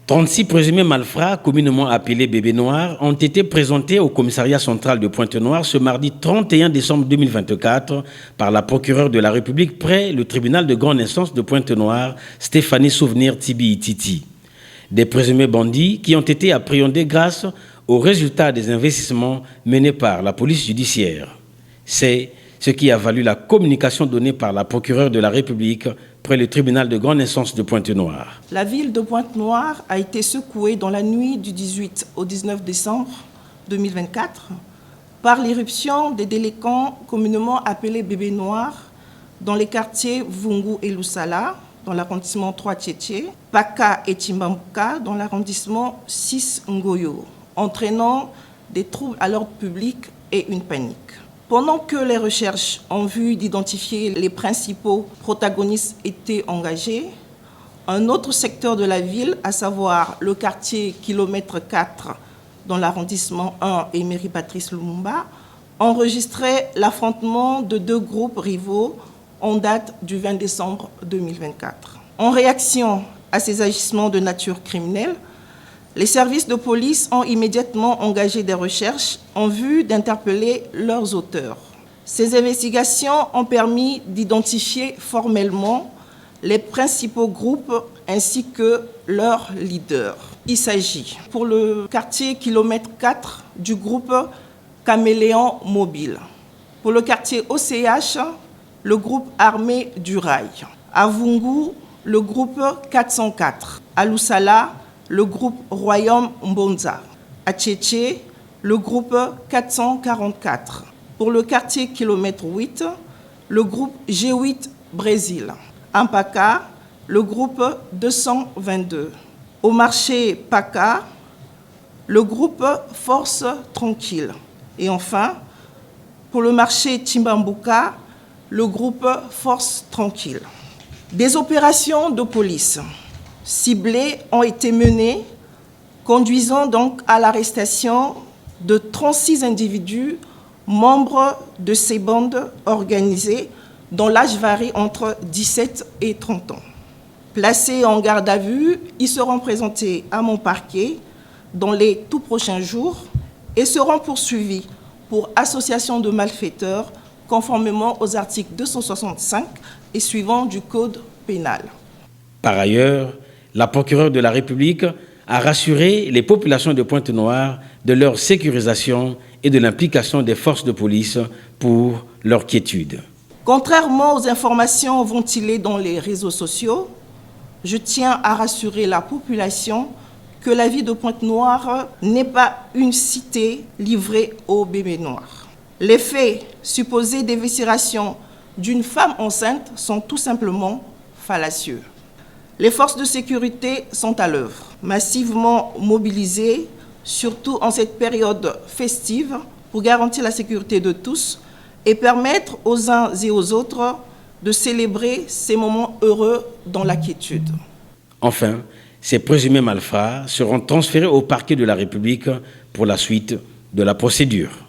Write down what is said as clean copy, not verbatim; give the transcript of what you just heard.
36 présumés malfrats, communément appelés bébés noirs, ont été présentés au commissariat central de Pointe-Noire ce mardi 31 décembre 2024 par la procureure de la République près le tribunal de grande instance de Pointe-Noire, Stéphanie Souvenir Tibi-Ititi. Des présumés bandits qui ont été appréhendés grâce aux résultats des investissements menés par la police judiciaire. C'est ce qui a valu la communication donnée par la procureure de la République près le tribunal de grande instance de Pointe-Noire. La ville de Pointe-Noire a été secouée dans la nuit du 18 au 19 décembre 2024 par l'irruption des délinquants communément appelés bébés noirs dans les quartiers Vungu et Lusala, dans l'arrondissement 3 Tchétché, Paka et Timbambuka, dans l'arrondissement 6 Ngoyo, entraînant des troubles à l'ordre public et une panique. Pendant que les recherches en vue d'identifier les principaux protagonistes étaient engagées, un autre secteur de la ville, à savoir le quartier kilomètre 4 dans l'arrondissement 1 et mairie Patrice Lumumba, enregistrait l'affrontement de deux groupes rivaux en date du 20 décembre 2024. En réaction à ces agissements de nature criminelle, les services de police ont immédiatement engagé des recherches en vue d'interpeller leurs auteurs. Ces investigations ont permis d'identifier formellement les principaux groupes ainsi que leurs leaders. Il s'agit, pour le quartier kilomètre 4, du groupe Caméléon Mobile. Pour le quartier OCH, le groupe Armée du Rail. À Vungu, le groupe 404. À Lusala, le groupe Royaume Mbonza. À Tchétché, le groupe 444. Pour le quartier kilomètre 8, le groupe G8 Brésil. À Paka, le groupe 222. Au marché Paka, le groupe Force Tranquille. Et enfin, pour le marché Timbambuka, le groupe Force Tranquille. Des opérations de police ciblées ont été menées, conduisant donc à l'arrestation de 36 individus membres de ces bandes organisées dont l'âge varie entre 17 et 30 ans. Placés en garde à vue, ils seront présentés à mon parquet dans les tout prochains jours et seront poursuivis pour association de malfaiteurs conformément aux articles 265 et suivants du Code pénal. Par ailleurs, la procureure de la République a rassuré les populations de Pointe-Noire de leur sécurisation et de l'implication des forces de police pour leur quiétude. Contrairement aux informations ventilées dans les réseaux sociaux, je tiens à rassurer la population que la ville de Pointe-Noire n'est pas une cité livrée aux bébés noirs. Les faits supposés d'éviscération d'une femme enceinte sont tout simplement fallacieux. Les forces de sécurité sont à l'œuvre, massivement mobilisées, surtout en cette période festive, pour garantir la sécurité de tous et permettre aux uns et aux autres de célébrer ces moments heureux dans la quiétude. Enfin, ces présumés malfrats seront transférés au parquet de la République pour la suite de la procédure.